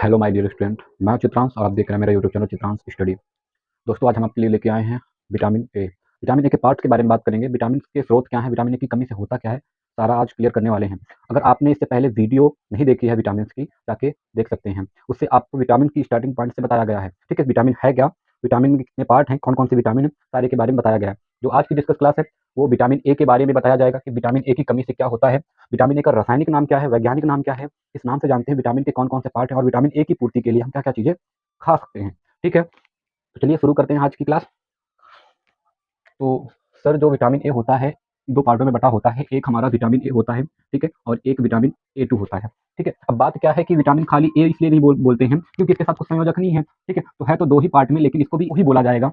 Hello my dear student, मैं चित्रांश और आप देख रहे हैं मेरा यूट्यूब चैनल चित्रांश स्टडी। दोस्तों, आज हम आपके लिए लेके आए हैं विटामिन ए। विटामिन ए के पार्ट्स के बारे में बात करेंगे। विटामिन के स्रोत क्या है, विटामिन ए की कमी से होता क्या है, सारा आज क्लियर करने वाले हैं। अगर आपने इससे पहले वीडियो नहीं देखी है विटामिन की, जाके देख सकते हैं। उससे आपको विटामिन की स्टार्टिंग पॉइंट से बताया गया है। ठीक है, विटामिन है क्या, विटामिन के कितने पार्ट हैं, कौन कौन से विटामिन है, सारे के बारे में बताया गया है। जो आज की डिस्कस क्लास है वो विटामिन ए के बारे में बताया जाएगा कि विटामिन ए की कमी से क्या होता है, विटामिन ए का रासायनिक नाम क्या है, वैज्ञानिक नाम क्या है, इस नाम से जानते हैं विटामिन के कौन कौन से पार्ट हैं और विटामिन ए की पूर्ति के लिए हम क्या क्या चीज़ें खा सकते हैं। ठीक है, तो चलिए शुरू करते हैं आज की क्लास। तो सर, जो विटामिन ए होता है दो पार्टों में बटा होता है। एक हमारा विटामिन ए होता है, ठीक है, और एक विटामिन ए टू होता है। ठीक है, अब बात क्या है कि विटामिन खाली ए इसलिए नहीं बोलते हैं क्योंकि इसके साथ कुछ संयोजक नहीं है। ठीक है, तो है तो दो ही पार्ट में, लेकिन इसको भी वही बोला जाएगा।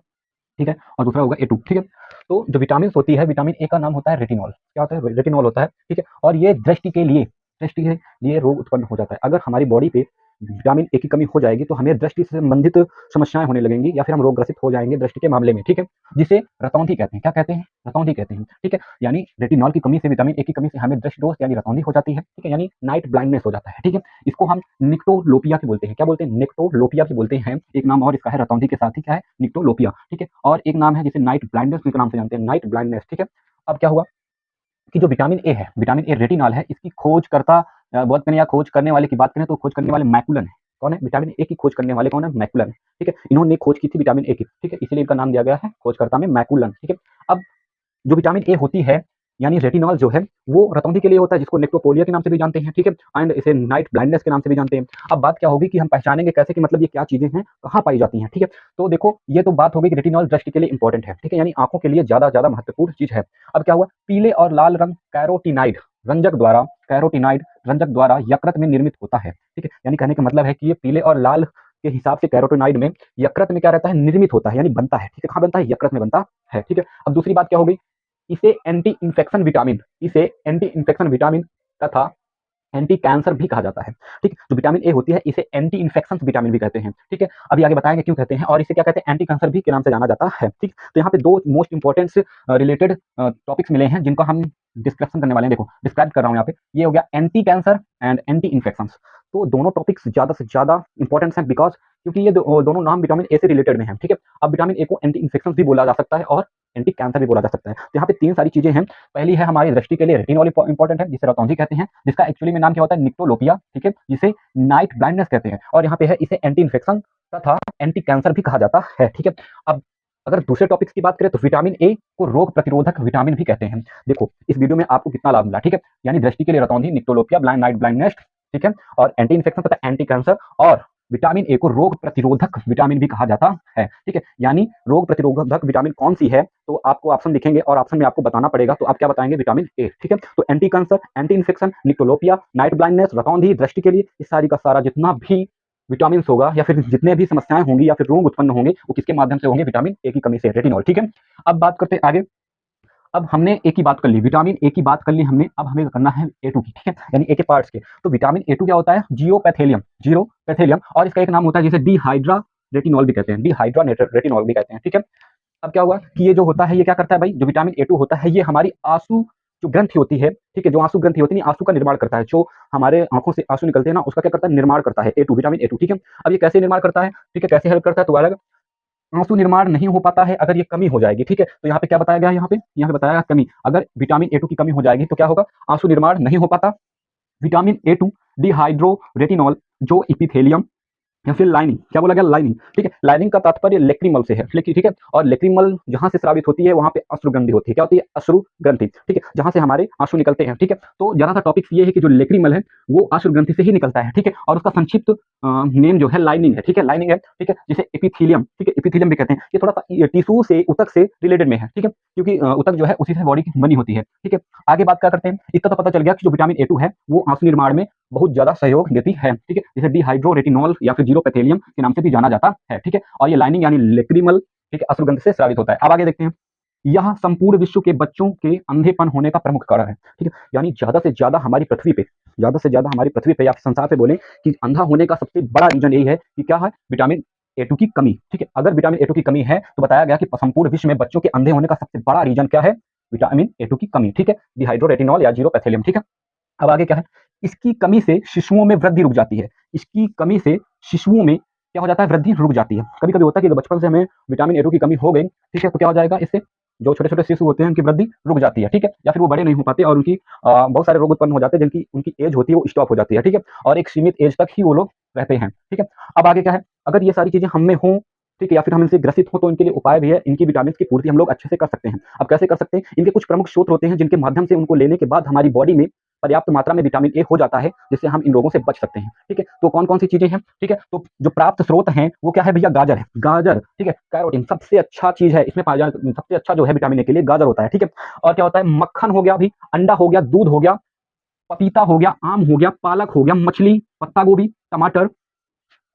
ठीक है, और दूसरा होगा ए टू। ठीक है, तो जो विटामिन होती है, विटामिन ए का नाम होता है रेटिनॉल। क्या होता है? रेटिनॉल होता है। ठीक है, और ये दृष्टि के लिए रोग उत्पन्न हो जाता है। अगर हमारी बॉडी पे विटामिन ए की कमी हो जाएगी तो हमें दृष्टि से संबंधित समस्याएं होने लगेंगी या फिर हम रोग ग्रसित हो जाएंगे दृष्टि के मामले में। ठीक है, जिसे रतौंधी कहते हैं। क्या कहते हैं? रतौंधी कहते हैं। ठीक है, यानी रेटिनॉल की कमी से, विटामिन ए की कमी से हमें दृष्टि दोष यानी रतौंधी हो जाती है। ठीक है, यानी नाइट ब्लाइंडनेस हो जाता है। ठीक है, इसको हम निक्टोलोपिया भी बोलते हैं। क्या बोलते हैं? निक्टोलोपिया भी बोलते हैं। एक नाम और इसका है रतौंधी के साथ ही क्या है? निक्टोलोपिया। ठीक है, और एक नाम है जिसे नाइट ब्लाइंडनेस के नाम से जानते हैं, नाइट ब्लाइंडनेस। ठीक है, अब क्या हुआ कि जो विटामिन ए है, विटामिन ए रेटिनॉल है, इसकी खोजकर्ता बात करें या खोज करने वाले की बात करें तो खोज करने वाले मैकुलन है। कौन है? विटामिन ए की खोज करने वाले कौन है? मैकुलन है। ठीक है, इन्होंने खोज की थी विटामिन ए की। ठीक है, इसलिए इनका नाम दिया गया है खोजकर्ता में मैकुलन। ठीक है, अब जो विटामिन ए होती है यानी रेटिनॉल जो है वो रतौंधी के लिए होता है, जिसको नेक्टोपोलिया के नाम से भी जानते हैं। ठीक है, एंड इसे नाइट ब्लाइंडनेस के नाम से भी जानते हैं। अब बात क्या होगी कि हम पहचानेंगे कैसे कि मतलब ये क्या चीजें हैं, कहाँ पाई जाती हैं। ठीक है, तो देखो ये तो बात हो गई कि रेटिनॉल दृष्टि के लिए इंपॉर्टेंट है। ठीक है, यानी आंखों के लिए ज्यादा ज्यादा महत्वपूर्ण चीज है। अब क्या हुआ, पीले और लाल रंग कैरोटीनाइड रंजक द्वारा यकृत में निर्मित होता है। ठीक है, यानी कहने का मतलब है कि ये पीले और लाल के हिसाब से कैरोटीनाइड में यकृत में क्या रहता है? निर्मित होता है, यानी बनता है। ठीक है, कहाँ बनता है? यकृत में बनता है। ठीक है, अब दूसरी बात क्या हो गई, इसे एंटी इन्फेक्शन विटामिन तथा एंटी कैंसर भी कहा जाता है। ठीक है, जो विटामिन ए होती है इसे एंटी इन्फेक्शन विटामिन भी कहते हैं। ठीक है, अभी आगे बताएंगे क्यों कहते हैं, और इसे क्या कहते हैं? एंटी कैंसर भी के नाम से जाना जाता है। ठीक, तो यहाँ पे दो मोस्ट इंपॉर्टेंट रिलेटेड टॉपिक्स मिले हैं जिनको हम डिस्कशन करने वाले हैं। देखो डिस्क्राइब कर रहा हूँ यहाँ पे, ये हो गया anti cancer and anti infection. तो दोनों टॉपिक्स ज्यादा से ज्यादा इंपॉर्टेंट हैं बिकॉज क्योंकि ये दोनों नाम विटामिन ए से रिलेटेड में है। ठीक है, अब विटामिन ए को एंटी इन्फेक्शन भी बोला जा सकता है और एंटी कैंसर भी बोला जा सकता है। तो यहाँ पे तीन सारी चीजें हैं। पहली है हमारी दृष्टि के लिए रेटिनॉल इंपॉर्टेंट है, जिसे रतौंधी कहते हैं, जिसका एक्चुअली में नाम क्या होता है? निक्टोलोपिया। ठीक है, जिसे नाइट ब्लाइंडनेस कहते हैं, और यहाँ पे है इसे एंटी इन्फेक्शन तथा एंटी कैंसर भी कहा जाता है। ठीक है, अब अगर दूसरे टॉपिक्स की बात करें तो विटामिन ए को रोग प्रतिरोधक विटामिन भी कहते हैं। देखो इस वीडियो में आपको कितना लाभ मिला। ठीक है, यानी दृष्टि के लिए रतौंधी, निक्टोलोपिया, नाइट ब्लाइंडनेस, ठीक है, और एंटी इन्फेक्शन तथा एंटी कैंसर, और विटामिन ए को रोग प्रतिरोधक विटामिन भी कहा जाता है। ठीक है, यानी रोग प्रतिरोधक विटामिन कौन सी है, तो आपको ऑप्शन दिखेंगे और ऑप्शन में आपको बताना पड़ेगा, तो आप क्या बताएंगे? Vitamin A. ठीक है, तो anti cancer, anti infection, nyctalopia, night blindness, रतौंधी, दृष्टि के लिए, इस सारी का सारा जितना भी विटामिन होगा या फिर जितने भी समस्याएं होंगी या फिर रोग उत्पन्न होंगे वो किसके माध्यम से होंगे? विटामिन ए की कमी से, रेटिनॉल। ठीक है, अब बात करते हैं आगे। अब हमने ए की बात कर ली, विटामिन ए की बात कर ली हमने, अब हमें करना है ए टू की। ठीक है, यानी ए के पार्ट्स के। तो विटामिन ए टू क्या होता है? जीरोपैथेलियम, और इसका एक नाम होता है जिसे डिहाइड्रा रेटिनॉल भी कहते हैं, डिहाइड्रा रेटिनॉल भी कहते हैं। ठीक है, अब क्या हुआ कि ये जो होता है ये क्या करता है भाई? जो विटामिन ए टू होता है ये हमारी आंसू जो ग्रंथि होती है, ठीक है, जो आंसू ग्रंथि होती है, आंसू का निर्माण करता है। जो हमारे आंखों से आंसू निकलते हैं ना, उसका क्या करता है? निर्माण करता है ए टू, विटामिन ए टू। ठीक है, अब ये कैसे निर्माण करता है? ठीक है, कैसे हेल्प करता है? तो अलग आंसू निर्माण नहीं हो पाता है अगर ये कमी हो जाएगी। ठीक है, तो यहाँ पे क्या बताया गया है? यहाँ पे बताया गया कमी। अगर विटामिन ए टू की कमी हो जाएगी तो क्या होगा? आंसू निर्माण नहीं हो पाता। Vitamin A two dehydroretinol जो इपिथेलियम या फिर लाइनिंग, क्या बोला गया? लाइनिंग। ठीक है, लाइनिंग का तात्पर्य लेक्रिमल से है। ठीक है, और लेक्रिमल जहां से स्रावित होती है वहां पे अश्रु ग्रंथि होती है। क्या होती है? अश्रु ग्रंथि। ठीक है, जहां से हमारे आंसू निकलते हैं। ठीक है, तो जरा सा टॉपिक ये है कि जो लेक्रिमल है वो अश्रु ग्रंथि से ही निकलता है। ठीक है, और उसका संक्षिप्त नेम जो है लाइनिंग है। ठीक है, लाइनिंग है। ठीक है, जिसे एपिथीलियम, ठीक है, एपिथीलियम भी कहते हैं। ये थोड़ा सा टिश्यू से, ऊतक से रिलेटेड में है। ठीक है, क्योंकि ऊतक जो है उसी से बॉडी की बनी होती है। ठीक है, आगे बात क्या करते हैं? इतना तो पता चल गया कि जो विटामिन ए टू है वो आंसू निर्माण में बहुत ज्यादा सहयोग देती है। ठीक है, जिसे डिहाइड्रो रेटिनॉल या फिर जीरोपैथेलियम के नाम से भी जाना जाता है। ठीक है, और ये लाइनिंग यानी लेक्रिमल, ठीक है, अश्रुगंध से स्रावित होता है। अब आगे देखते हैं, यह संपूर्ण विश्व के बच्चों के अंधेपन होने का प्रमुख कारण है। ठीक है, यानी ज्यादा से ज्यादा हमारी पृथ्वी पे या संसार पे बोले कि अंधा होने का सबसे बड़ा रीजन यही है कि क्या है? विटामिन ए टू की कमी। ठीक है, अगर विटामिन ए टू की कमी है तो बताया गया कि संपूर्ण विश्व में बच्चों के अंधे होने का सबसे बड़ा रीजन क्या है? विटामिन ए टू की कमी। ठीक है, डिहाइड्रो रेटिनॉल या जीरोपैथेलियम। ठीक है, अब आगे क्या है? इसकी कमी से शिशुओं में वृद्धि रुक जाती है। इसकी कमी से शिशुओं में क्या हो जाता है, वृद्धि रुक जाती है। कभी-कभी होता है कि बचपन से हमें विटामिन ए2 की कमी हो गई, ठीक है, तो क्या हो जाएगा, इससे जो छोटे-छोटे शिशु होते हैं उनकी वृद्धि रुक जाती है, ठीक है, या फिर वो बड़े नहीं हो पाते और उनकी बहुत सारे रोग उत्पन्न हो जाते हैं जिनकी उनकी एज होती है वो स्टॉप हो जाती है, ठीक है, और एक सीमित एज तक ही वो लोग रहते हैं, ठीक है। अब आगे क्या है, अगर ये सारी चीजें हम में हों, ठीक है, या फिर हम इनसे ग्रसित हो, तो इनके लिए उपाय भी है। इनकी विटामिन की पूर्ति हम लोग अच्छे से कर सकते हैं। अब कैसे कर सकते हैं, इनके कुछ प्रमुख स्रोत होते हैं जिनके माध्यम से उनको लेने के बाद हमारी बॉडी में पर्याप्त मात्रा में विटामिन ए हो जाता है, जिससे हम इन रोगों से बच सकते हैं, ठीक है। तो कौन-कौन सी चीजें हैं, ठीक है, तो जो प्राप्त स्रोत हैं वो क्या है भैया, गाजर है, गाजर, ठीक है, कैरोटीन सबसे अच्छा चीज है, इसमें पाया जाने सबसे अच्छा जो है विटामिन ए के लिए गाजर होता है, ठीक है। और क्या होता है, मक्खन हो गया भी, अंडा हो गया, दूध हो गया, पपीता हो गया, आम हो गया, पालक हो गया, मछली, पत्ता गोभी, टमाटर,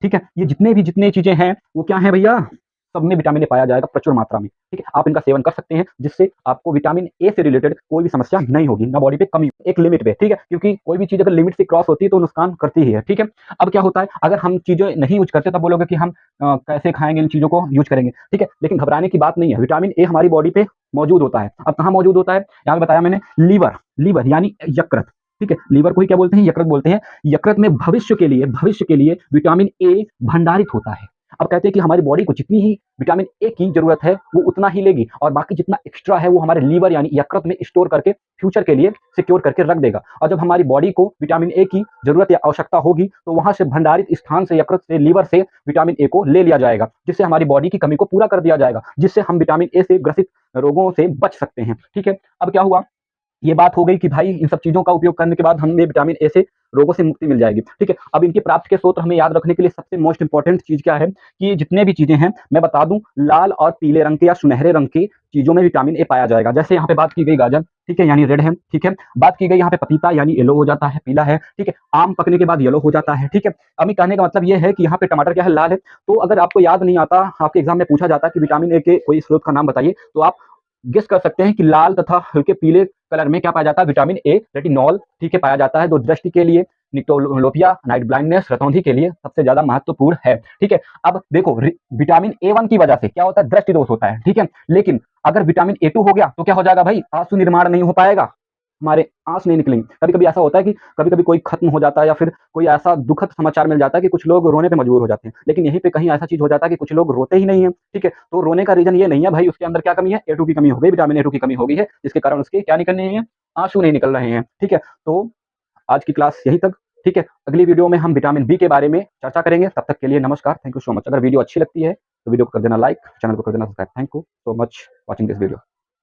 ठीक है, ये जितने चीजें हैं वो क्या है भैया, सब में विटामिन ए पाया जाएगा प्रचुर मात्रा में, ठीक है। आप इनका सेवन कर सकते हैं जिससे आपको विटामिन ए से रिलेटेड कोई भी समस्या नहीं होगी, ना बॉडी पे कमी, एक लिमिट पे, ठीक है, क्योंकि कोई भी चीज अगर लिमिट से क्रॉस होती है तो नुकसान करती ही है, ठीक है। अब क्या होता है, अगर हम चीजें नहीं यूज करते तब बोलोगे कि हम कैसे खाएंगे, इन चीजों को यूज करेंगे, ठीक है, लेकिन घबराने की बात नहीं है। विटामिन ए हमारी बॉडी पे मौजूद होता है। अब कहाँ मौजूद होता है, यहाँ पे बताया मैंने, लीवर, लीवर यानी यकृत, ठीक है, लीवर को ही क्या बोलते हैं, यकृत बोलते हैं। यकृत में भविष्य के लिए विटामिन ए भंडारित होता है। अब कहते हैं कि हमारी बॉडी को जितनी ही विटामिन ए की जरूरत है वो उतना ही लेगी, और बाकी जितना एक्स्ट्रा है वो हमारे लीवर यानी यकृत में स्टोर करके फ्यूचर के लिए सिक्योर करके रख देगा। और जब हमारी बॉडी को विटामिन ए की जरूरत या आवश्यकता होगी तो वहां से भंडारित स्थान से, यकृत से, लीवर से विटामिन ए को ले लिया जाएगा, जिससे हमारी बॉडी की कमी को पूरा कर दिया जाएगा, जिससे हम विटामिन ए से ग्रसित रोगों से बच सकते हैं, ठीक है। अब क्या हुआ, ये बात हो गई कि भाई इन सब चीजों का उपयोग करने के बाद हमें विटामिन ए से रोगों से मुक्ति मिल जाएगी, ठीक है। अब इनके प्राप्त के स्रोत हमें याद रखने के लिए सबसे मोस्ट इंपॉर्टेंट चीज क्या है कि जितने भी चीजें हैं मैं बता दूं, लाल और पीले रंग के या सुनहरे रंग के चीजों में विटामिन ए पाया जाएगा। जैसे यहाँ पे बात की गई गाजर, ठीक है, यानी रेड है, ठीक है। बात की गई यहाँ पे पपीता यानी येलो हो जाता है, पीला है, ठीक है। आम पकने के बाद येलो हो जाता है, ठीक है। अब कहने का मतलब ये है कि यहाँ पे टमाटर क्या है, लाल है। तो अगर आपको याद नहीं आता, आपके एग्जाम में पूछा जाता है कि विटामिन ए के कोई स्रोत का नाम बताइए, तो आप गेस कर सकते हैं कि लाल तथा हल्के पीले कलर में क्या पाया जाता है, विटामिन ए, रेटिनॉल, ठीक है, पाया जाता है, जो दृष्टि के लिए, निक्टोलोपिया, नाइट ब्लाइंडनेस, रतौंधी के लिए सबसे ज्यादा महत्वपूर्ण है, ठीक है। अब देखो, विटामिन ए1 की वजह से क्या होता है, दृष्टि दोष होता है, ठीक है। लेकिन अगर विटामिन ए2 हो गया तो क्या हो जाएगा भाई, आंसू निर्माण नहीं हो पाएगा, हमारे आंस नहीं निकलेंगे। कभी कभी ऐसा होता है कि कभी कभी कोई खत्म हो जाता है या फिर कोई ऐसा दुखद समाचार मिल जाता है कि कुछ लोग रोने पे मजबूर हो जाते हैं, लेकिन यहीं पे कहीं ऐसा चीज हो जाता है कि कुछ लोग रोते ही नहीं है, ठीक है। तो रोने का रीजन ये नहीं है भाई उसके अंदर क्या कमी है, ए2 की कमी हो गई, विटामिन ए2 की कमी हो गई है, जिसके कारण उसके क्या निकल नहीं है, आंसू नहीं निकल रहे हैं, ठीक है। तो आज की क्लास यहीं तक, ठीक है। अगली वीडियो में हम विटामिन बी के बारे में चर्चा करेंगे। तब तक के लिए नमस्कार, थैंक यू सो मच। अगर वीडियो अच्छी लगती है तो वीडियो को कर देना लाइक, चैनल को कर देना subscribe. Thank you so much watching this video.